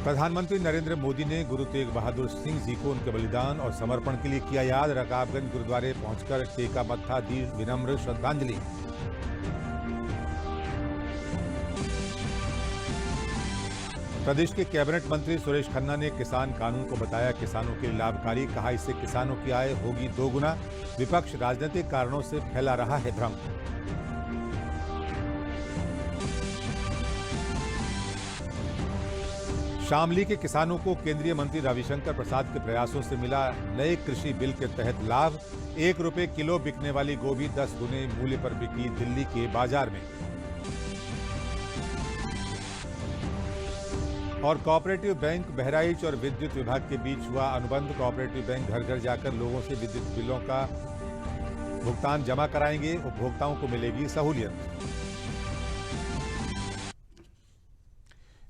प्रधानमंत्री नरेंद्र मोदी ने गुरु तेग बहादुर सिंह जी को उनके बलिदान और समर्पण के लिए किया याद। रकाबगंज गुरुद्वारे पहुंचकर टेका मत्था, दी विनम्र श्रद्धांजलि। प्रदेश के कैबिनेट मंत्री सुरेश खन्ना ने किसान कानून को बताया किसानों के लिए लाभकारी। कहा, इससे किसानों की आय होगी दोगुना। विपक्ष राजनीतिक कारणों से फैला रहा है भ्रम। शामली के किसानों को केंद्रीय मंत्री रविशंकर प्रसाद के प्रयासों से मिला नए कृषि बिल के तहत लाभ। ₹1 किलो बिकने वाली गोभी 10 गुने मूल्य पर बिकी दिल्ली के बाजार में। और कोऑपरेटिव बैंक बहराइच और विद्युत विभाग के बीच हुआ अनुबंध। कोऑपरेटिव बैंक घर घर जाकर लोगों से विद्युत बिलों का भुगतान जमा कराएंगे। उपभोक्ताओं को मिलेगी सहूलियत।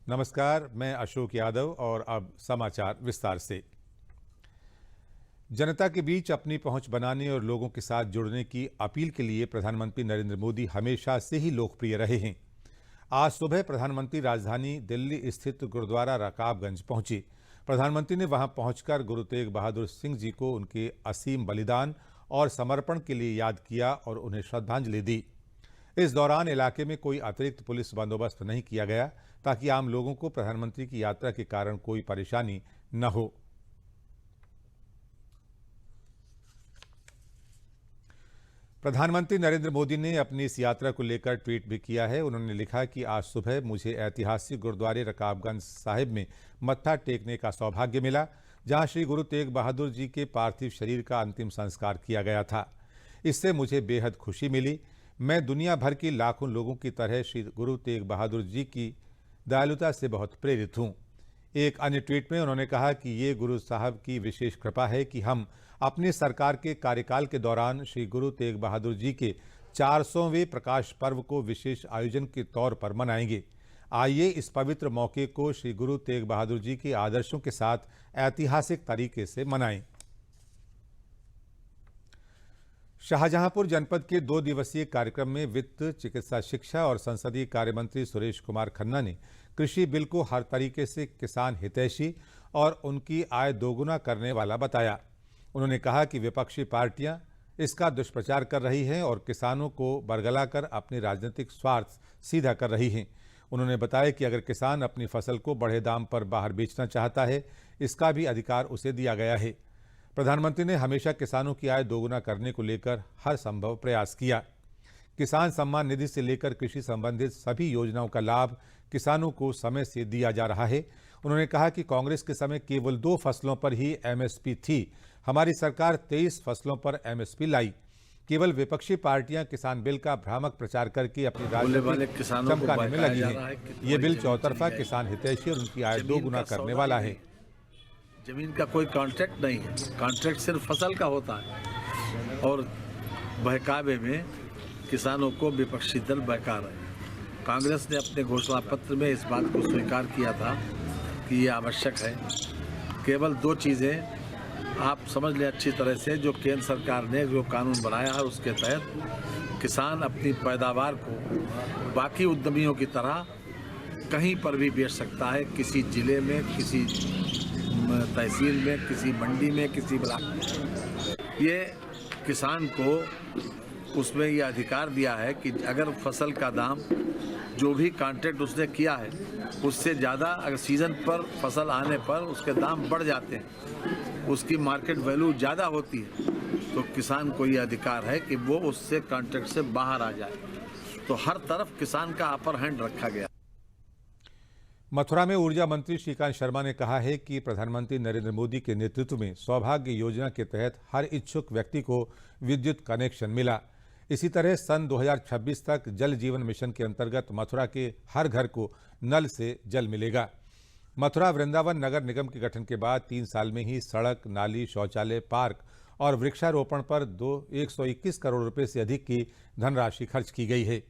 नमस्कार, मैं अशोक यादव और अब समाचार विस्तार से। जनता के बीच अपनी पहुंच बनाने और लोगों के साथ जुड़ने की अपील के लिए प्रधानमंत्री नरेंद्र मोदी हमेशा से ही लोकप्रिय रहे हैं। आज सुबह प्रधानमंत्री राजधानी दिल्ली स्थित गुरुद्वारा रकाबगंज पहुंचे। प्रधानमंत्री ने वहां पहुंचकर गुरु तेग बहादुर सिंह जी को उनके असीम बलिदान और समर्पण के लिए याद किया और उन्हें श्रद्धांजलि दी। इस दौरान इलाके में कोई अतिरिक्त पुलिस बंदोबस्त नहीं किया गया ताकि आम लोगों को प्रधानमंत्री की यात्रा के कारण कोई परेशानी न हो। प्रधानमंत्री नरेंद्र मोदी ने अपनी इस यात्रा को लेकर ट्वीट भी किया है। उन्होंने लिखा कि आज सुबह मुझे ऐतिहासिक गुरुद्वारे रकाबगंज साहिब में मत्था टेकने का सौभाग्य मिला, जहां श्री गुरु तेग बहादुर जी के पार्थिव शरीर का अंतिम संस्कार किया गया था। इससे मुझे बेहद खुशी मिली। मैं दुनिया भर के लाखों लोगों की तरह श्री गुरु तेग बहादुर जी की दयालुता से बहुत प्रेरित हूँ। एक अन्य ट्वीट में उन्होंने कहा कि ये गुरु साहब की विशेष कृपा है कि हम अपनी सरकार के कार्यकाल के दौरान श्री गुरु तेग बहादुर जी के 400वें प्रकाश पर्व को विशेष आयोजन के तौर पर मनाएंगे। आइए इस पवित्र मौके को श्री गुरु तेग बहादुर जी के आदर्शों के साथ ऐतिहासिक तरीके से मनाएं। शाहजहांपुर जनपद के 2 दिवसीय कार्यक्रम में वित्त, चिकित्सा, शिक्षा और संसदीय कार्य मंत्री सुरेश कुमार खन्ना ने कृषि बिल को हर तरीके से किसान हितैषी और उनकी आय दोगुना करने वाला बताया। उन्होंने कहा कि विपक्षी पार्टियां इसका दुष्प्रचार कर रही हैं और किसानों को बरगलाकर अपने राजनीतिक स्वार्थ सीधा कर रही हैं। उन्होंने बताया कि अगर किसान अपनी फसल को बढ़े दाम पर बाहर बेचना चाहता है, इसका भी अधिकार उसे दिया गया है। प्रधानमंत्री ने हमेशा किसानों की आय दोगुना करने को लेकर हर संभव प्रयास किया। किसान सम्मान निधि से लेकर कृषि संबंधित सभी योजनाओं का लाभ किसानों को समय से दिया जा रहा है। उन्होंने कहा कि कांग्रेस के समय केवल 2 फसलों पर ही एमएसपी थी। हमारी सरकार 23 फसलों पर एमएसपी लाई। केवल विपक्षी पार्टियां किसान बिल का भ्रामक प्रचार करके अपनी राजनीति चमकाने में लगी हैं। ये बिल चौतरफा किसान हितैषी और उनकी आय दोगुना करने वाला है। जमीन का कोई कॉन्ट्रैक्ट नहीं है, कॉन्ट्रैक्ट सिर्फ फसल का होता है और बहकावे में किसानों को विपक्षी दल बहका रहे हैं। कांग्रेस ने अपने घोषणा पत्र में इस बात को स्वीकार किया था कि ये आवश्यक है। केवल 2 चीज़ें आप समझ लें अच्छी तरह से, जो केंद्र सरकार ने जो कानून बनाया है उसके तहत किसान अपनी पैदावार को बाकी उद्यमियों की तरह कहीं पर भी बेच सकता है, किसी जिले में, किसी तहसील में, किसी मंडी में, किसी ब्लॉक में। ये किसान को उसमें यह अधिकार दिया है कि अगर फसल का दाम जो भी कॉन्ट्रैक्ट उसने किया है उससे ज़्यादा अगर सीज़न पर फसल आने पर उसके दाम बढ़ जाते हैं, उसकी मार्केट वैल्यू ज़्यादा होती है, तो किसान को यह अधिकार है कि वो उससे कॉन्ट्रैक्ट से बाहर आ जाए। तो हर तरफ किसान का अपर हैंड रखा गया। मथुरा में ऊर्जा मंत्री श्रीकांत शर्मा ने कहा है कि प्रधानमंत्री नरेंद्र मोदी के नेतृत्व में सौभाग्य योजना के तहत हर इच्छुक व्यक्ति को विद्युत कनेक्शन मिला। इसी तरह सन 2026 तक जल जीवन मिशन के अंतर्गत मथुरा के हर घर को नल से जल मिलेगा। मथुरा वृंदावन नगर निगम के गठन के बाद 3 साल में ही सड़क, नाली, शौचालय, पार्क और वृक्षारोपण पर 121 करोड़ रुपए से अधिक की धनराशि खर्च की गई है।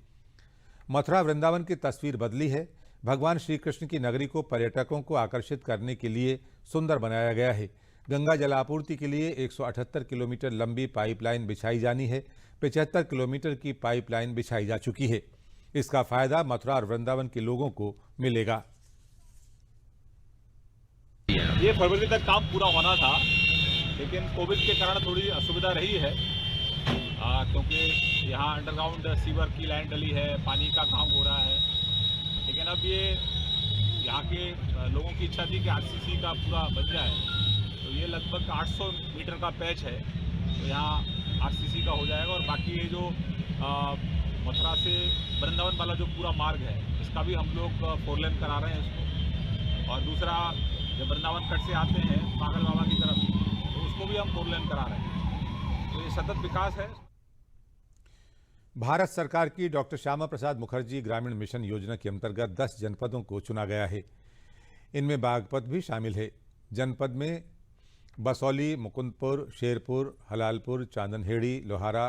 मथुरा वृंदावन की तस्वीर बदली है। भगवान श्री कृष्ण की नगरी को पर्यटकों को आकर्षित करने के लिए सुंदर बनाया गया है। गंगा जलापूर्ति के लिए 178 किलोमीटर लंबी पाइपलाइन बिछाई जानी है। 75 किलोमीटर की पाइपलाइन बिछाई जा चुकी है। इसका फायदा मथुरा और वृंदावन के लोगों को मिलेगा। ये फरवरी तक काम पूरा होना था, लेकिन कोविड के कारण थोड़ी असुविधा रही है, क्योंकि यहाँ अंडरग्राउंड सीवर की लाइन डली है, पानी का काम हो रहा है। लेकिन अब ये यहाँ के लोगों की इच्छा थी कि आरसीसी का पूरा बन जाए, तो ये लगभग 800 मीटर का पैच है, तो यहाँ आरसीसी का हो जाएगा। और बाकी ये जो मथुरा से वृंदावन वाला जो पूरा मार्ग है, इसका भी हम लोग 4 लेन करा रहे हैं इसको। और दूसरा जब वृंदावन कट से आते हैं पागल बाबा की तरफ, तो उसको भी हम 4 लेन करा रहे हैं। तो ये सतत विकास है। भारत सरकार की डॉक्टर श्यामा प्रसाद मुखर्जी ग्रामीण मिशन योजना के अंतर्गत 10 जनपदों को चुना गया है। इनमें बागपत भी शामिल है। जनपद में बसौली, मुकुंदपुर, शेरपुर, हलालपुर, चांदनहेड़ी, लोहारा,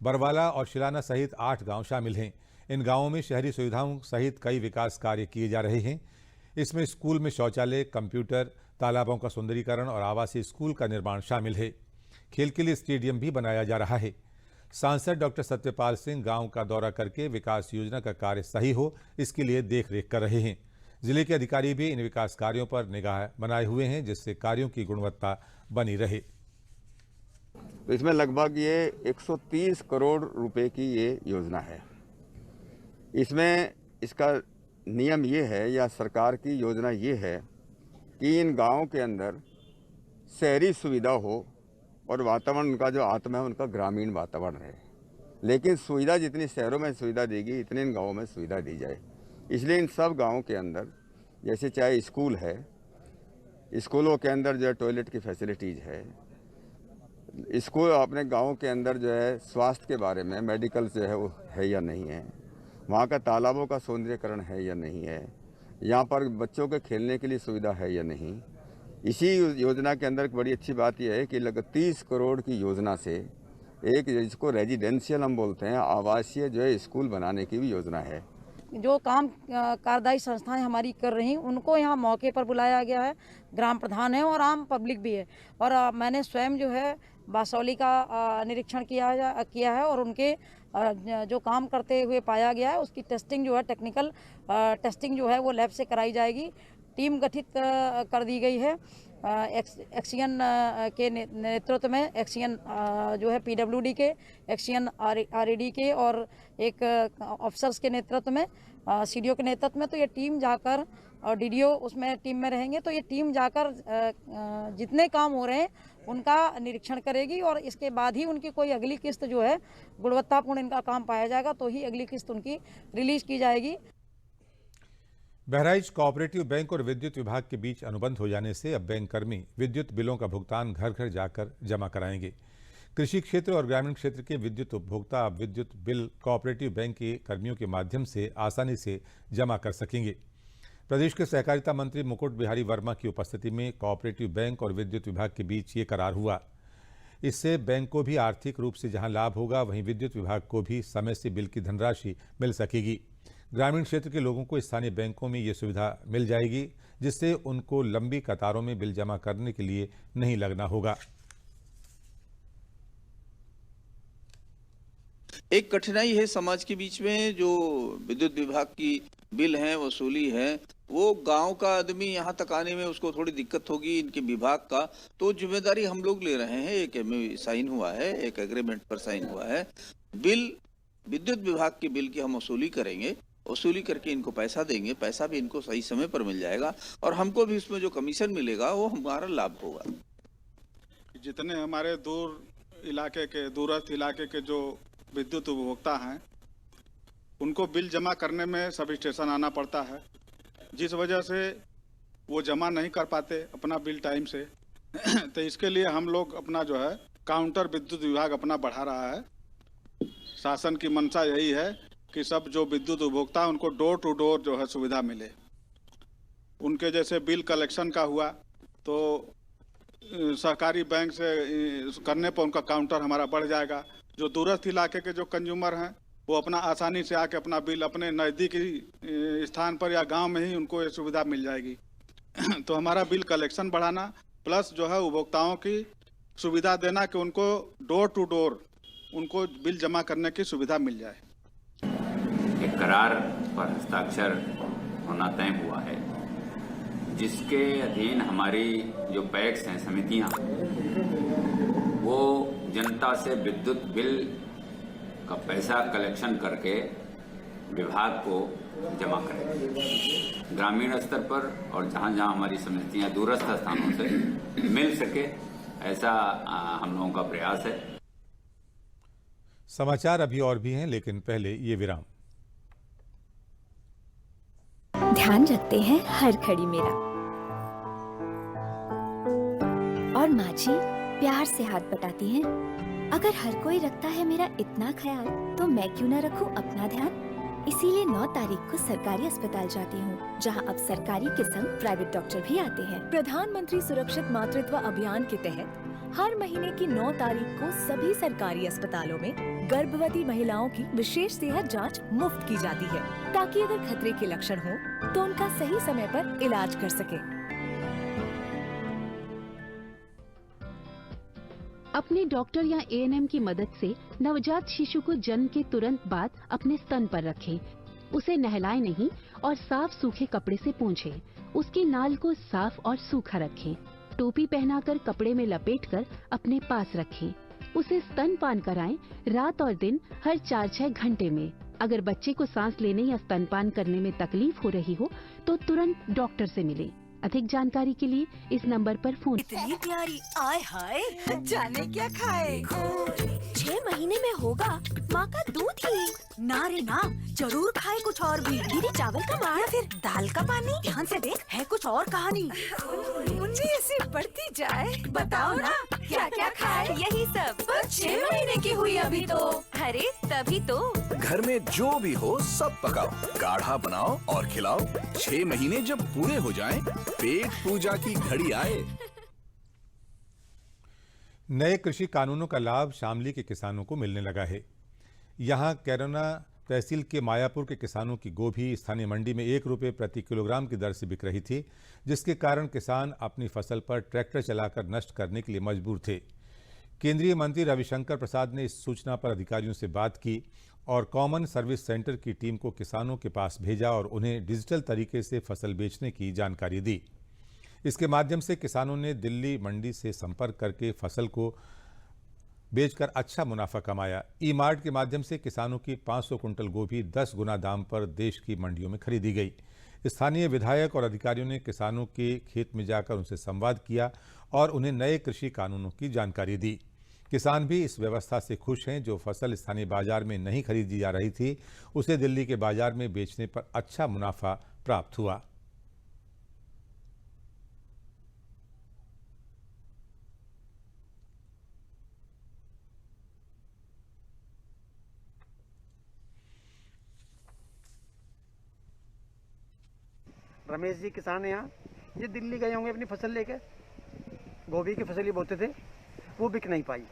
बरवाला और शिलाना सहित 8 गांव शामिल हैं। इन गांवों में शहरी सुविधाओं सहित कई विकास कार्य किए जा रहे हैं। इसमें स्कूल में शौचालय, कंप्यूटर, तालाबों का सुंदरीकरण और आवासीय स्कूल का निर्माण शामिल है। खेल के लिए स्टेडियम भी बनाया जा रहा है। सांसद डॉक्टर सत्यपाल सिंह गांव का दौरा करके विकास योजना का कार्य सही हो, इसके लिए देखरेख कर रहे हैं। जिले के अधिकारी भी इन विकास कार्यों पर निगाह बनाए हुए हैं, जिससे कार्यों की गुणवत्ता बनी रहे। तो इसमें लगभग ये 130 करोड़ रुपए की ये योजना है। इसमें इसका नियम ये है, या सरकार की योजना ये है कि इन गांवों के अंदर शहरी सुविधा हो और वातावरण उनका जो आत्मा है उनका ग्रामीण वातावरण है। लेकिन सुविधा जितनी शहरों में सुविधा देगी, इतनी इन गाँवों में सुविधा दी जाए। इसलिए इन सब गाँवों के अंदर जैसे चाहे स्कूल है, स्कूलों के अंदर जो है टॉयलेट की फैसिलिटीज़ है, स्कूल अपने गाँव के अंदर जो है स्वास्थ्य के बारे में मेडिकल जो है वो है या नहीं है, वहाँ का तालाबों का सौंदर्यीकरण है या नहीं है, यहाँ पर बच्चों के खेलने के लिए सुविधा है या नहीं। इसी योजना के अंदर एक बड़ी अच्छी बात यह है कि लगभग 30 करोड़ की योजना से एक जिसको रेजिडेंशियल हम बोलते हैं, आवासीय जो है स्कूल बनाने की भी योजना है। जो काम कार्यदायी संस्थाएं हमारी कर रही उनको यहाँ मौके पर बुलाया गया है। ग्राम प्रधान है और आम पब्लिक भी है। और मैंने स्वयं जो है बासौली का निरीक्षण किया है और उनके जो काम करते हुए पाया गया है उसकी टेस्टिंग जो है, टेक्निकल टेस्टिंग जो है वो लैब से कराई जाएगी। टीम गठित कर दी गई है एक्सियन के नेतृत्व में, एक्सियन जो है पीडब्ल्यूडी के, एक्सियन आरईडी के और एक ऑफिसर्स के नेतृत्व में, सीडीओ के नेतृत्व में। तो ये टीम जाकर और डीडीओ उसमें टीम में रहेंगे, तो ये टीम जाकर जितने काम हो रहे हैं उनका निरीक्षण करेगी और इसके बाद ही उनकी कोई अगली किस्त जो है गुणवत्तापूर्ण इनका काम पाया जाएगा, तो ही अगली किस्त उनकी रिलीज की जाएगी। बहराइच कोऑपरेटिव बैंक और विद्युत विभाग के बीच अनुबंध हो जाने से अब बैंक कर्मी विद्युत बिलों का भुगतान घर घर जाकर जमा कराएंगे। कृषि क्षेत्र और ग्रामीण क्षेत्र के विद्युत उपभोक्ता अब विद्युत बिल कोऑपरेटिव बैंक के कर्मियों के माध्यम से आसानी से जमा कर सकेंगे। प्रदेश के सहकारिता मंत्री मुकुट बिहारी वर्मा की उपस्थिति में कोऑपरेटिव बैंक और विद्युत विभाग के बीच ये करार हुआ। इससे बैंक को भी आर्थिक रूप से जहां लाभ होगा, वहीं विद्युत विभाग को भी समय से बिल की धनराशि मिल सकेगी। ग्रामीण क्षेत्र के लोगों को स्थानीय बैंकों में ये सुविधा मिल जाएगी, जिससे उनको लंबी कतारों में बिल जमा करने के लिए नहीं लगना होगा। एक कठिनाई है समाज के बीच में, जो विद्युत विभाग की बिल है, वसूली है, वो गांव का आदमी यहाँ तक आने में उसको थोड़ी दिक्कत होगी। इनके विभाग का तो जिम्मेदारी हम लोग ले रहे हैं। एक एमओयू साइन हुआ है, एक एग्रीमेंट पर साइन हुआ है। बिल विद्युत विभाग की बिल की हम वसूली करेंगे, वसूली करके इनको पैसा देंगे, पैसा भी इनको सही समय पर मिल जाएगा और हमको भी इसमें जो कमीशन मिलेगा वो हमारा लाभ होगा। जितने हमारे दूरस्थ इलाके के जो विद्युत उपभोक्ता हैं, उनको बिल जमा करने में सब स्टेशन आना पड़ता है, जिस वजह से वो जमा नहीं कर पाते अपना बिल टाइम से। तो इसके लिए हम लोग अपना जो है काउंटर विद्युत विभाग अपना बढ़ा रहा है। शासन की मंशा यही है कि सब जो विद्युत उपभोक्ता है उनको डोर टू डोर जो है सुविधा मिले। उनके जैसे बिल कलेक्शन का हुआ तो सहकारी बैंक से करने पर उनका काउंटर हमारा बढ़ जाएगा। जो दूरस्थ इलाके के जो कंज्यूमर हैं वो अपना आसानी से आके अपना बिल अपने नज़दीकी स्थान पर या गांव में ही उनको ये सुविधा मिल जाएगी। तो हमारा बिल कलेक्शन बढ़ाना प्लस जो है उपभोक्ताओं की सुविधा देना कि उनको डोर टू डोर उनको बिल जमा करने की सुविधा मिल जाए। एक करार पर हस्ताक्षर होना तय हुआ है जिसके अधीन हमारी जो पैक्स हैं, समितियां, वो जनता से विद्युत बिल का पैसा कलेक्शन करके विभाग को जमा करेंगे ग्रामीण स्तर पर, और जहां जहां हमारी समितियां दूरस्थ स्थानों से मिल सके, ऐसा हम लोगों का प्रयास है। समाचार अभी और भी हैं, लेकिन पहले ये विराम। ध्यान रखते हैं हर घड़ी मेरा, और माँ जी प्यार से हाथ बटाती हैं। अगर हर कोई रखता है मेरा इतना ख्याल, तो मैं क्यों न रखूं अपना ध्यान। इसीलिए 9 तारीख को सरकारी अस्पताल जाती हूँ, जहाँ अब सरकारी के संग प्राइवेट डॉक्टर भी आते हैं। प्रधानमंत्री सुरक्षित मातृत्व अभियान के तहत हर महीने की 9 तारीख को सभी सरकारी अस्पतालों में गर्भवती महिलाओं की विशेष सेहत जांच मुफ्त की जाती है, ताकि अगर खतरे के लक्षण हो तो उनका सही समय पर इलाज कर सके। अपने डॉक्टर या एएनएम की मदद से नवजात शिशु को जन्म के तुरंत बाद अपने स्तन पर रखें। उसे नहलाएं नहीं और साफ सूखे कपड़े से पोंछें। उसकी नाल को साफ और सूखा रखें। टोपी पहनाकर कपड़े में लपेटकर अपने पास रखें। उसे स्तनपान कराएं रात और दिन हर 4-6 घंटे में। अगर बच्चे को सांस लेने या स्तनपान करने में तकलीफ हो रही हो तो तुरंत डॉक्टर से मिलें। अधिक जानकारी के लिए इस नंबर पर फोन। इतनी प्यारी, आय हाय, जाने क्या खाए। 6 महीने में होगा माँ का दूध ही। ना रे ना, जरूर खाए कुछ और भी। दीदी चावल का मार या फिर दाल का पानी। ध्यान से देख, है कुछ और कहानी। मुन्नी ऐसी बढ़ती जाए, बताओ ना क्या क्या खाए। यही सब, पर 6 महीने की हुई अभी तो। अरे तभी तो। घर में जो भी हो सब पकाओ, गाढ़ा बनाओ और खिलाओ। 6 महीने जब पूरे हो जाएं, पेट पूजा की घड़ी आए। नए कृषि कानूनों का लाभ शामली के किसानों को मिलने लगा है। यहां कैरोना तहसील के मायापुर के किसानों की गोभी स्थानीय मंडी में 1 रुपये प्रति किलोग्राम की दर से बिक रही थी, जिसके कारण किसान अपनी फसल पर ट्रैक्टर चलाकर नष्ट करने के लिए मजबूर थे। केंद्रीय मंत्री रविशंकर प्रसाद ने इस सूचना पर अधिकारियों से बात की और कॉमन सर्विस सेंटर की टीम को किसानों के पास भेजा और उन्हें डिजिटल तरीके से फसल बेचने की जानकारी दी। इसके माध्यम से किसानों ने दिल्ली मंडी से संपर्क करके फसल को बेचकर अच्छा मुनाफा कमाया। ई मार्ट के माध्यम से किसानों की 500 कुंटल गोभी 10 गुना दाम पर देश की मंडियों में खरीदी गई। स्थानीय विधायक और अधिकारियों ने किसानों के खेत में जाकर उनसे संवाद किया और उन्हें नए कृषि कानूनों की जानकारी दी। किसान भी इस व्यवस्था से खुश हैं। जो फसल स्थानीय बाजार में नहीं खरीदी जा रही थी, उसे दिल्ली के बाजार में बेचने पर अच्छा मुनाफा प्राप्त हुआ। रमेश जी किसान है यहाँ, ये दिल्ली गए होंगे अपनी फसल लेके। गोभी की फसल ही बोते थे, वो बिक नहीं पाई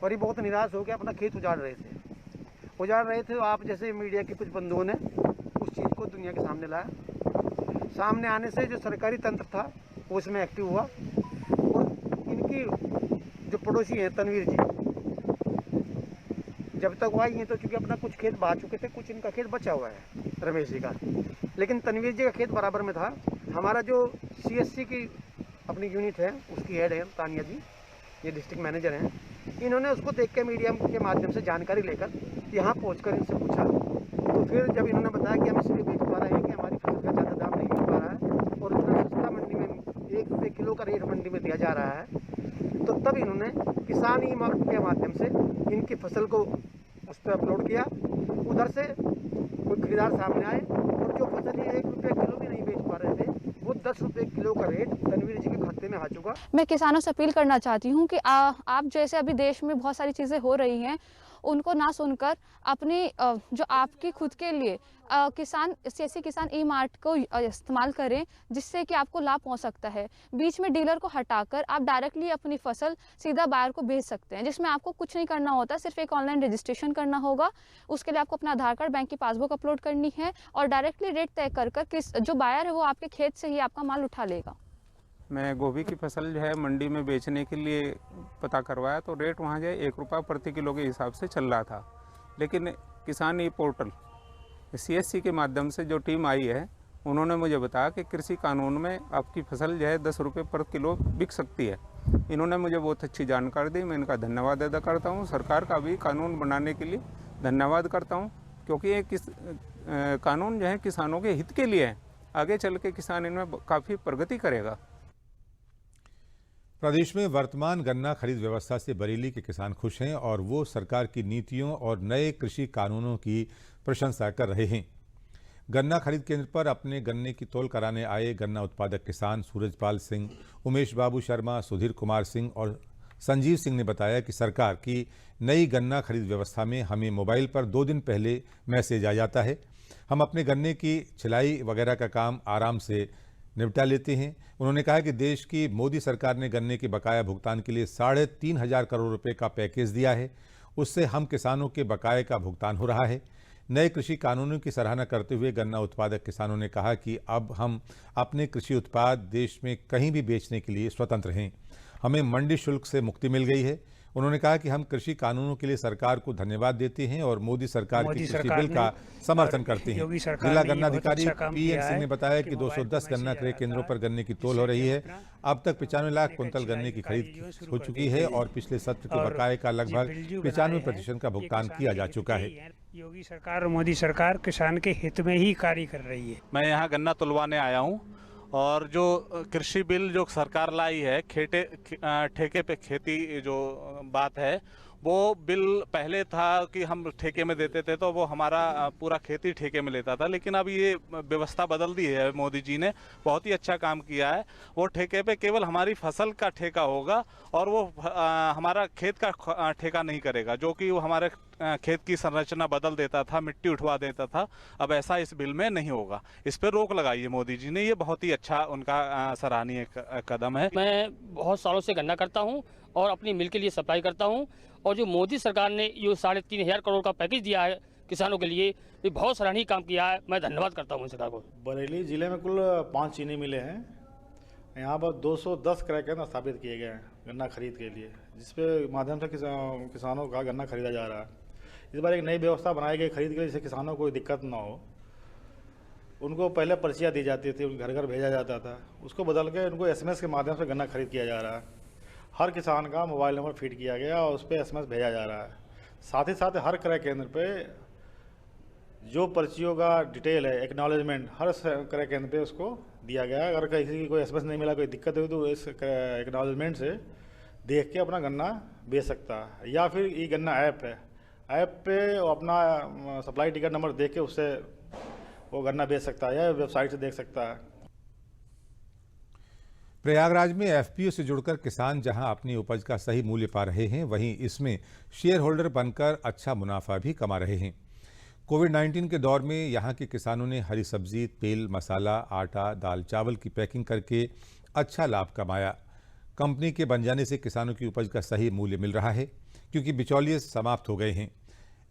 और ये बहुत निराश हो गया, अपना खेत उजाड़ रहे थे। आप जैसे मीडिया के कुछ बंधुओं ने उस चीज़ को दुनिया के सामने लाया। सामने आने से जो सरकारी तंत्र था वो उसमें एक्टिव हुआ और इनकी जो पड़ोसी हैं तनवीर जी, जब तक वो आई हैं तो चूँकि अपना कुछ खेत बहा चुके थे, कुछ इनका खेत बचा हुआ है रमेश जी का, लेकिन तनवीर जी का खेत बराबर में था। हमारा जो CSC की अपनी यूनिट है उसकी हेड है तानिया जी, ये डिस्ट्रिक्ट मैनेजर हैं, इन्होंने उसको देख के मीडिया के माध्यम से जानकारी लेकर यहाँ पहुँचकर इनसे पूछा। तो फिर जब इन्होंने बताया कि हम इसलिए बेच पा रहे हैं कि हमारी फसल का ज़्यादा दाम नहीं मिल पा रहा है और इतना सस्ता मंडी में 1 रुपये किलो का रेट मंडी में दिया जा रहा है, तो तब इन्होंने किसान ई मार्ट के माध्यम से इनकी फसल को उस पर अपलोड किया। उधर से कोई खरीदार सामने आए और जो फसल ये 1 रुपये किलो भी नहीं बेच पा रहे थे, वो 10 रुपये किलो का रेट तनवीर जी के खाते में आ चुका। मैं किसानों से अपील करना चाहती हूँ कि आप जैसे अभी देश में बहुत सारी चीज़ें हो रही हैं, उनको ना सुनकर अपनी जो आपकी खुद के लिए CSC किसान ई मार्ट को इस्तेमाल करें, जिससे कि आपको लाभ पहुंच सकता है। बीच में डीलर को हटाकर आप डायरेक्टली अपनी फसल सीधा बायर को भेज सकते हैं, जिसमें आपको कुछ नहीं करना होता, सिर्फ एक ऑनलाइन रजिस्ट्रेशन करना होगा। उसके लिए आपको अपना आधार कार्ड, बैंक की पासबुक अपलोड करनी है और डायरेक्टली रेट तय कर जो बायर है वो आपके खेत से ही आपका माल उठा लेगा। मैं गोभी की फसल जो है मंडी में बेचने के लिए पता करवाया तो रेट वहाँ जो है 1 रुपया प्रति किलो के हिसाब से चल रहा था, लेकिन किसान ई पोर्टल CSC के माध्यम से जो टीम आई है उन्होंने मुझे बताया कि कृषि कानून में आपकी फसल जो है 10 रुपये पर किलो बिक सकती है। इन्होंने मुझे बहुत अच्छी जानकारी दी, मैं इनका धन्यवाद अदा करता हूँ। सरकार का भी कानून बनाने के लिए धन्यवाद करता हूँ, क्योंकि ये कानून जो है किसानों के हित के लिए है। आगे चल के किसान इनमें काफ़ी प्रगति करेगा। प्रदेश में वर्तमान गन्ना खरीद व्यवस्था से बरेली के किसान खुश हैं और वो सरकार की नीतियों और नए कृषि कानूनों की प्रशंसा कर रहे हैं। गन्ना खरीद केंद्र पर अपने गन्ने की तौल कराने आए गन्ना उत्पादक किसान सूरजपाल सिंह, उमेश बाबू शर्मा, सुधीर कुमार सिंह और संजीव सिंह ने बताया कि सरकार की नई गन्ना खरीद व्यवस्था में हमें मोबाइल पर 2 दिन पहले मैसेज आ जाता है। हम अपने गन्ने की छिलाई वगैरह का काम आराम से निपटा लेते हैं। उन्होंने कहा कि देश की मोदी सरकार ने गन्ने के बकाया भुगतान के लिए 3.5 करोड़ रुपए का पैकेज दिया है। उससे हम किसानों के बकाये का भुगतान हो रहा है। नए कृषि कानूनों की सराहना करते हुए गन्ना उत्पादक किसानों ने कहा कि अब हम अपने कृषि उत्पाद देश में कहीं भी बेचने के लिए स्वतंत्र हैं। हमें मंडी शुल्क से मुक्ति मिल गई है। उन्होंने कहा कि हम कृषि कानूनों के लिए सरकार को धन्यवाद देते हैं और मोदी सरकार के कृषि बिल का समर्थन करते हैं। जिला गन्ना अधिकारी पीएन सिंह ने बताया कि 210 गन्ना क्रय केंद्रों पर गन्ने की तौल हो रही है। अब तक 95 लाख कुंतल गन्ने की खरीद हो चुकी है और पिछले सत्र के बकाये का लगभग 95% का भुगतान किया जा चुका है। योगी सरकार और मोदी सरकार किसान के हित में ही कार्य कर रही है। मैं यहाँ गन्ना तुलवाने आया हूँ और जो कृषि बिल जो सरकार लाई है, ठेके पे खेती जो बात है, वो बिल पहले था कि हम ठेके में देते थे तो वो हमारा पूरा खेती ठेके में लेता था, लेकिन अब ये व्यवस्था बदल दी है मोदी जी ने। बहुत ही अच्छा काम किया है। वो ठेके पे केवल हमारी फसल का ठेका होगा और वो हमारा खेत का ठेका नहीं करेगा, जो कि वो हमारे खेत की संरचना बदल देता था, मिट्टी उठवा देता था। अब ऐसा इस बिल में नहीं होगा। इस पर रोक लगाई है मोदी जी ने। ये बहुत ही अच्छा उनका सराहनीय कदम है। मैं बहुत सालों से गन्ना करता हूँ और अपनी मिल के लिए सप्लाई करता हूँ, और जो मोदी सरकार ने ये 3.5 करोड़ का पैकेज दिया है किसानों के लिए, ये बहुत सराहनीय काम किया है। मैं धन्यवाद करता हूँ सरकार को। बरेली जिले में कुल 5 चीनी मिले हैं। यहाँ पर 210 क्रय केंद्र स्थापित किए गए हैं गन्ना खरीद के लिए, जिसपे माध्यम से किसानों का गन्ना खरीदा जा रहा है। इस बार एक नई व्यवस्था बनाई गई खरीद के लिए, जिससे किसानों को कोई दिक्कत ना हो। उनको पहले पर्चियाँ दी जाती थी, घर घर भेजा जाता था, उसको बदल के उनको SMS के माध्यम से गन्ना खरीद किया जा रहा है। हर किसान का मोबाइल नंबर फीड किया गया और उस पर SMS भेजा जा रहा है। साथ ही साथ हर क्रय केंद्र पे जो पर्चियों का डिटेल है, एक्नॉलेजमेंट, हर क्रय केंद्र पे उसको दिया गया है। अगर किसी की कोई SMS नहीं मिला, कोई दिक्कत हुई, तो इस एक्नॉलेजमेंट से देख के अपना गन्ना बेच सकता है। या फिर ये गन्ना ऐप है, ऐप पे वो अपना सप्लाई टिकट नंबर देख के उससे वो गन्ना बेच सकता है या वेबसाइट से देख सकता है। प्रयागराज में FPO से जुड़कर किसान जहां अपनी उपज का सही मूल्य पा रहे हैं, वहीं इसमें शेयर होल्डर बनकर अच्छा मुनाफा भी कमा रहे हैं। कोविड-19 के दौर में यहां के किसानों ने हरी सब्जी, तेल, मसाला, आटा, दाल, चावल की पैकिंग करके अच्छा लाभ कमाया। कंपनी के बन जाने से किसानों की उपज का सही मूल्य मिल रहा है, क्योंकि बिचौलिए समाप्त हो गए हैं।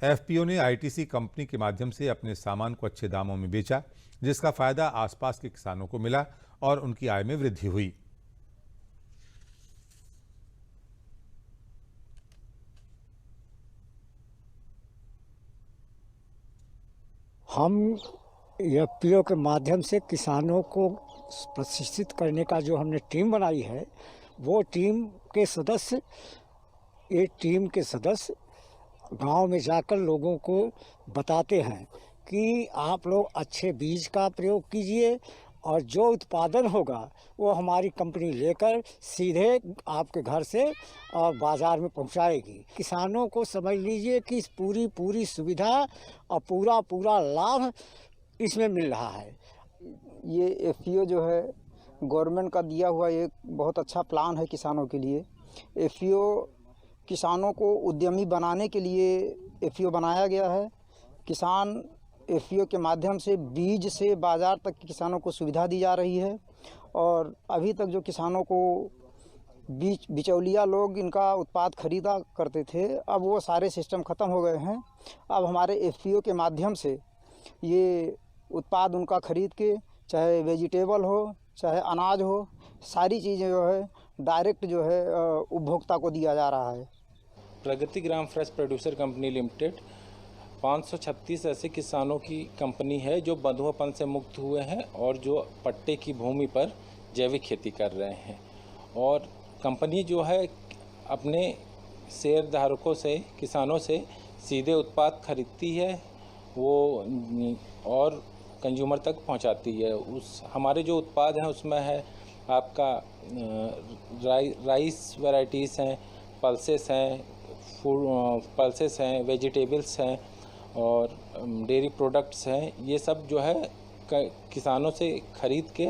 FPO ने ITC कंपनी के माध्यम से अपने सामान को अच्छे दामों में बेचा, जिसका फायदा आसपास के किसानों को मिला और उनकी आय में वृद्धि हुई। हम FPO के माध्यम से किसानों को प्रशिक्षित करने का जो हमने टीम बनाई है, वो टीम के सदस्य गांव में जाकर लोगों को बताते हैं कि आप लोग अच्छे बीज का प्रयोग कीजिए और जो उत्पादन होगा वो हमारी कंपनी लेकर सीधे आपके घर से और बाज़ार में पहुंचाएगी। किसानों को समझ लीजिए कि पूरी सुविधा और पूरा लाभ इसमें मिल रहा है। ये FPO जो है गवर्नमेंट का दिया हुआ एक बहुत अच्छा प्लान है किसानों के लिए। FPO किसानों को उद्यमी बनाने के लिए FPO बनाया गया है। किसान FPO के माध्यम से बीज से बाज़ार तक किसानों को सुविधा दी जा रही है, और अभी तक जो किसानों को बिचौलिया लोग इनका उत्पाद खरीदा करते थे, अब वो सारे सिस्टम ख़त्म हो गए हैं। अब हमारे FPO के माध्यम से ये उत्पाद उनका खरीद के, चाहे वेजिटेबल हो चाहे अनाज हो, सारी चीज़ें जो है डायरेक्ट जो है उपभोक्ता को दिया जा रहा है। प्रगति ग्राम फ्रेश प्रोड्यूसर कंपनी लिमिटेड 536 ऐसे किसानों की कंपनी है जो बंधुआपन से मुक्त हुए हैं और जो पट्टे की भूमि पर जैविक खेती कर रहे हैं। और कंपनी जो है अपने शेयरधारकों से, किसानों से सीधे उत्पाद खरीदती है वो और कंज्यूमर तक पहुंचाती है। हमारे जो उत्पाद हैं उसमें है आपका राइस वैरायटीज़ हैं, पल्सेस हैं, पल्सेस हैं, वेजिटेबल्स हैं और डेयरी प्रोडक्ट्स हैं। ये सब जो है किसानों से खरीद के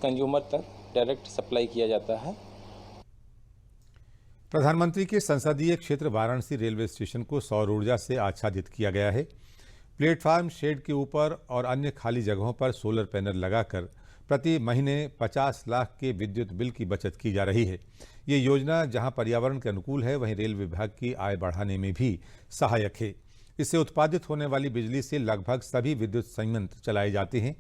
कंज्यूमर तक डायरेक्ट सप्लाई किया जाता है। प्रधानमंत्री के संसदीय क्षेत्र वाराणसी रेलवे स्टेशन को सौर ऊर्जा से आच्छादित किया गया है। प्लेटफार्म, शेड के ऊपर और अन्य खाली जगहों पर सोलर पैनल लगाकर प्रति महीने 50 लाख के विद्युत बिल की बचत की जा रही है। ये योजना जहां पर्यावरण के अनुकूल है, वहीं रेल विभाग की आय बढ़ाने में भी सहायक है। इससे उत्पादित होने वाली बिजली से लगभग सभी विद्युत संयंत्र चलाए जाते हैं।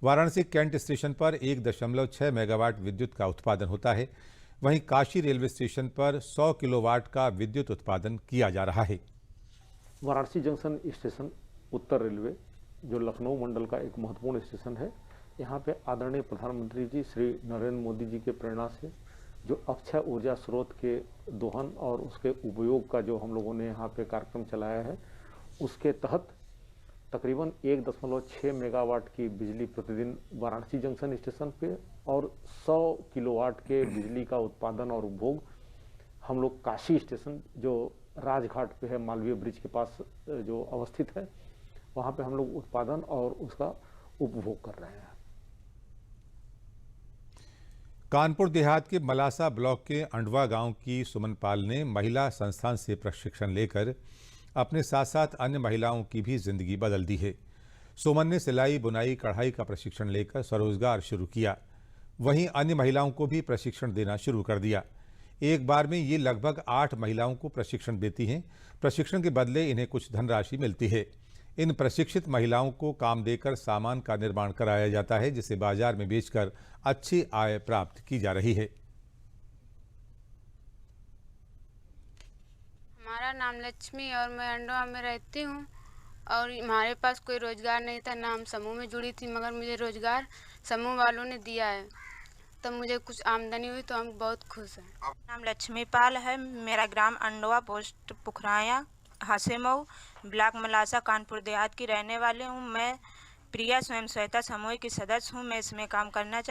वाराणसी कैंट स्टेशन पर 1.6 मेगावाट विद्युत का उत्पादन होता है। वहीं काशी रेलवे स्टेशन पर 100 किलोवाट का विद्युत उत्पादन किया जा रहा है। वाराणसी जंक्शन स्टेशन उत्तर रेलवे जो लखनऊ मंडल का एक महत्वपूर्ण स्टेशन है, यहाँ पे आदरणीय प्रधानमंत्री जी श्री नरेंद्र मोदी जी के प्रेरणा से जो अक्षय ऊर्जा स्रोत के दोहन और उसके उपयोग का जो हम लोगों ने यहाँ पे कार्यक्रम चलाया है, उसके तहत तकरीबन 1.6 मेगावाट की बिजली प्रतिदिन वाराणसी जंक्शन स्टेशन पे और 100 किलोवाट के बिजली का उत्पादन और उपभोग हम लोग काशी स्टेशन जो राजघाट पे है, मालवीय ब्रिज के पास जो अवस्थित है, वहाँ पे हम लोग उत्पादन और उसका उपभोग कर रहे हैं। कानपुर देहात के मलासा ब्लॉक के अंडवा गांव की सुमन पाल ने महिला संस्थान से प्रशिक्षण लेकर अपने साथ साथ अन्य महिलाओं की भी जिंदगी बदल दी है। सुमन ने सिलाई, बुनाई, कढ़ाई का प्रशिक्षण लेकर स्वरोजगार शुरू किया। वहीं अन्य महिलाओं को भी प्रशिक्षण देना शुरू कर दिया। एक बार में ये लगभग 8 महिलाओं को प्रशिक्षण देती हैं। प्रशिक्षण के बदले इन्हें कुछ धनराशि मिलती है। इन प्रशिक्षित महिलाओं को काम देकर सामान का निर्माण कराया जाता है, जिसे बाजार में बेचकर अच्छी आय प्राप्त की जा रही है। हमारा नाम लक्ष्मी और मैं अंडवा में रहती हूँ और हमारे पास कोई रोजगार नहीं था, ना हम समूह में जुड़ी थी, मगर मुझे रोजगार समूह वालों ने दिया है, तब मुझे कुछ आमदनी हुई, तो हम बहुत खुश हैं। नाम लक्ष्मी पाल है, मेरा ग्राम अंडवा, पोस्ट पुखराया, हासेमऊ, ब्लॉक मलासा, कानपुर देहात की रहने वाली हूँ। मैं प्रिया स्वयं सहायता समूह की सदस्य हूँ। मैं इसमें काम करना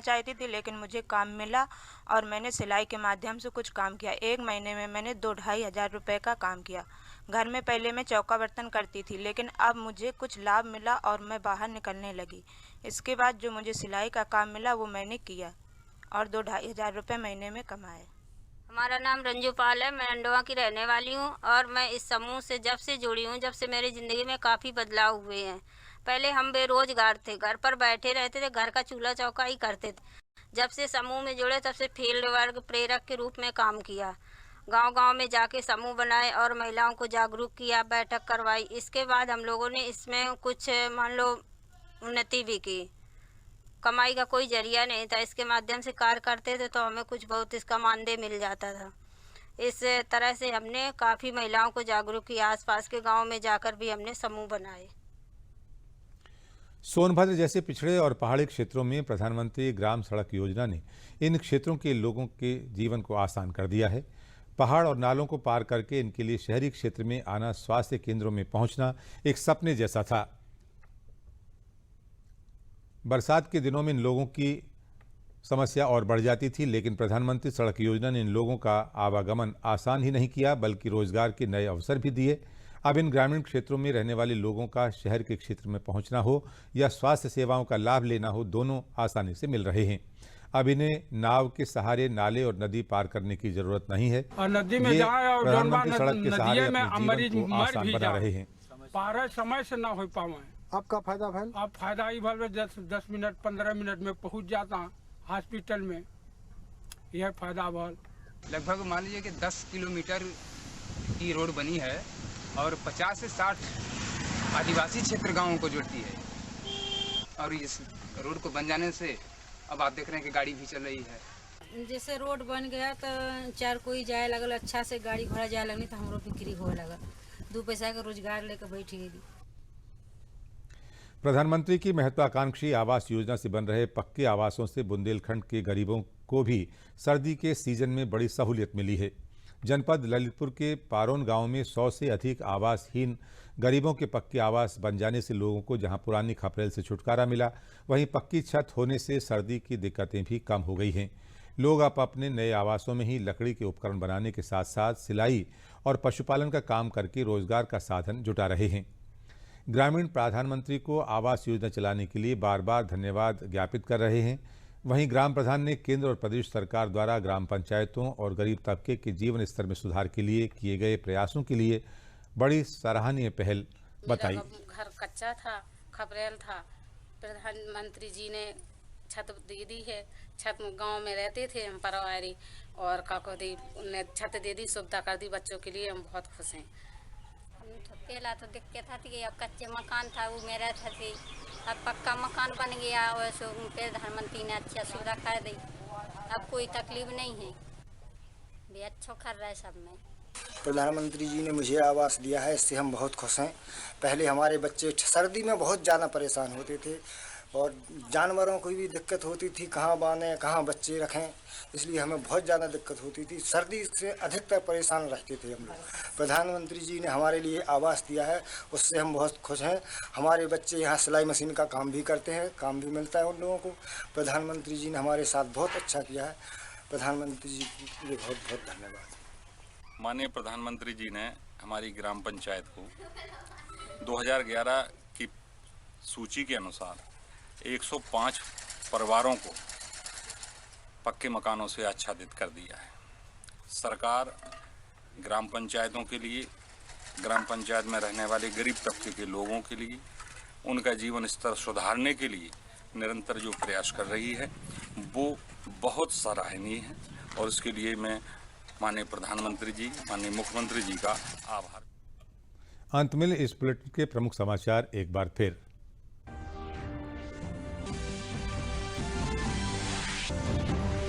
चाहती थी, लेकिन मुझे काम मिला और मैंने सिलाई के माध्यम से कुछ काम किया। 1 महीने में मैंने 2-2.5 हज़ार रुपये का काम किया। घर में पहले मैं चौका बर्तन करती थी, लेकिन अब मुझे कुछ लाभ मिला और मैं बाहर निकलने लगी। इसके बाद जो मुझे सिलाई का काम मिला वो मैंने किया और 2-2.5 हज़ार रुपये महीने में कमाए। हमारा नाम रंजू पाल है, मैं अंडवा की रहने वाली हूँ और मैं इस समूह से जब से जुड़ी हूँ, जब से मेरी ज़िंदगी में काफ़ी बदलाव हुए हैं। पहले हम बेरोजगार थे, घर पर बैठे रहते थे, घर का चूल्हा चौका ही करते थे। जब से समूह में जुड़े तब से फील्ड वर्क प्रेरक के रूप में काम किया। गांव-गांव में जाके समूह बनाए और महिलाओं को जागरूक किया, बैठक करवाई। इसके बाद हम लोगों ने इसमें कुछ मान लो उन्नति भी की। कमाई का कोई जरिया नहीं था, इसके माध्यम से कार्य करते थे तो हमें कुछ बहुत इसका मानदेय मिल जाता था। इस तरह से हमने काफ़ी महिलाओं को जागरूक किया। आसपास के गांव में जाकर भी हमने समूह बनाए। सोनभद्र जैसे पिछड़े और पहाड़ी क्षेत्रों में प्रधानमंत्री ग्राम सड़क योजना ने इन क्षेत्रों के लोगों के जीवन को आसान कर दिया है। पहाड़ और नालों को पार करके इनके लिए शहरी क्षेत्र में आना, स्वास्थ्य केंद्रों में पहुंचना एक सपने जैसा था। बरसात के दिनों में इन लोगों की समस्या और बढ़ जाती थी, लेकिन प्रधानमंत्री सड़क योजना ने इन लोगों का आवागमन आसान ही नहीं किया, बल्कि रोजगार के नए अवसर भी दिए। अब इन ग्रामीण क्षेत्रों में रहने वाले लोगों का शहर के क्षेत्र में पहुंचना हो या स्वास्थ्य सेवाओं का लाभ लेना हो, दोनों आसानी से मिल रहे हैं। अब इन्हें नाव के सहारे नाले और नदी पार करने की जरूरत नहीं है। और नदी में जाए और प्रधानमंत्री सड़क के सहारे अपने जीवन को मर आसान भी बना जाए। रहे हैं। पारा समय से ना हो पावे। आपका फायदा भैल? अब फायदा ही भल 10 मिनट 15 मिनट में पहुंच जाता हॉस्पिटल में, यह फायदा भल। लगभग मान लीजिए कि 10 किलोमीटर की रोड बनी है और 50 से 60 आदिवासी क्षेत्र गांवों को जोड़ती है। और इस रोड को बन जाने से अब आप देख रहे हैं कि गाड़ी भी चल रही है। जैसे रोड बन गया तो चार कोई जाए लगल, अच्छा से गाड़ी घोड़ा जाए लगनी तो हमरो बिक्री होए लगल। दो पैसा का रोजगार लेकर बैठी गई। प्रधानमंत्री की महत्वाकांक्षी आवास योजना से बन रहे पक्के आवासों से बुंदेलखंड के गरीबों को भी सर्दी के सीजन में बड़ी सहूलियत मिली है। जनपद ललितपुर के पारोन गांव में 100 से अधिक आवासहीन गरीबों के पक्के आवास बन जाने से लोगों को जहां पुरानी खपरेल से छुटकारा मिला, वहीं पक्की छत होने से सर्दी की दिक्कतें भी कम हो गई हैं। लोग अब अपने नए आवासों में ही लकड़ी के उपकरण बनाने के साथ साथ सिलाई और पशुपालन का काम करके रोजगार का साधन जुटा रहे हैं। ग्रामीण प्रधानमंत्री को आवास योजना चलाने के लिए बार बार धन्यवाद ज्ञापित कर रहे हैं। वहीं ग्राम प्रधान ने केंद्र और प्रदेश सरकार द्वारा ग्राम पंचायतों और गरीब तबके के जीवन स्तर में सुधार के लिए किए गए प्रयासों के लिए बड़ी सराहनीय पहल बताई। घर कच्चा था, खपरेल था, प्रधानमंत्री जी ने छत दे दी है। छत गांव में रहते थे हम परिवारी, और काको दी उन्हें छत दे दी, सुविधा कर दी बच्चों के लिए, हम बहुत खुश हैं। पहला तो दिक्कत थी कि अब कच्चे मकान था वो मेरा था थी, अब पक्का मकान बन गया, वैसे प्रधानमंत्री ने अच्छा सुविधा कर दी, अब कोई तकलीफ नहीं है, भी अच्छा कर रहा है सब में। प्रधानमंत्री जी ने मुझे आवास दिया है, इससे हम बहुत खुश हैं। पहले हमारे बच्चे सर्दी में बहुत ज़्यादा परेशान होते थे और जानवरों को भी दिक्कत होती थी, कहाँ बांधें कहाँ बच्चे रखें, इसलिए हमें बहुत ज़्यादा दिक्कत होती थी। सर्दी से अधिकतर परेशान रहते थे हम लोग। प्रधानमंत्री जी ने हमारे लिए आवास दिया है, उससे हम बहुत खुश हैं। हमारे बच्चे यहाँ सिलाई मशीन का काम भी करते हैं, काम भी मिलता है उन लोगों को। प्रधानमंत्री जी ने हमारे साथ बहुत अच्छा किया है। प्रधानमंत्री जी के लिए बहुत बहुत धन्यवाद। माननीय प्रधानमंत्री जी ने हमारी ग्राम पंचायत को 2011 की सूची के अनुसार 105 परिवारों को पक्के मकानों से आच्छादित कर दिया है। सरकार ग्राम पंचायतों के लिए, ग्राम पंचायत में रहने वाले गरीब तबके के लोगों के लिए, उनका जीवन स्तर सुधारने के लिए निरंतर जो प्रयास कर रही है वो बहुत सराहनीय है, और इसके लिए मैं माननीय प्रधानमंत्री जी, माननीय मुख्यमंत्री जी का आभार। अंत में इस बुलेटिन के प्रमुख समाचार एक बार फिर।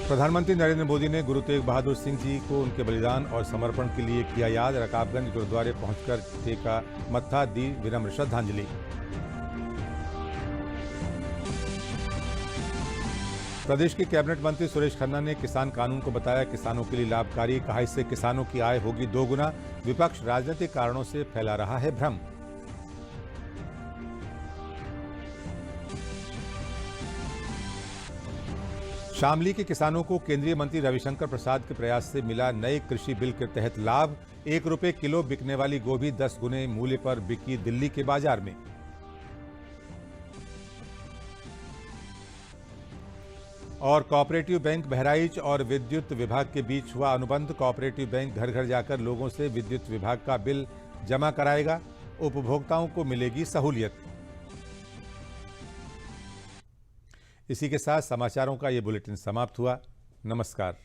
प्रधानमंत्री नरेंद्र मोदी ने गुरु तेग बहादुर सिंह जी को उनके बलिदान और समर्पण के लिए किया याद। रकाबगंज गुरुद्वारे पहुंचकर टेका मत्था, दी विनम्र श्रद्धांजलि। प्रदेश के कैबिनेट मंत्री सुरेश खन्ना ने किसान कानून को बताया किसानों के लिए लाभकारी, कहा इससे किसानों की आय होगी दोगुना। विपक्ष राजनीतिक कारणों से फैला रहा है भ्रम। शामली के किसानों को केंद्रीय मंत्री रविशंकर प्रसाद के प्रयास से मिला नए कृषि बिल के तहत लाभ। 1 रुपए किलो बिकने वाली गोभी 10 गुने मूल्य पर बिकी दिल्ली के बाजार में। और कोऑपरेटिव बैंक बहराइच और विद्युत विभाग के बीच हुआ अनुबंध। कोऑपरेटिव बैंक घर घर जाकर लोगों से विद्युत विभाग का बिल जमा कराएगा, उपभोक्ताओं को मिलेगी सहूलियत। इसी के साथ समाचारों का ये बुलेटिन समाप्त हुआ। नमस्कार।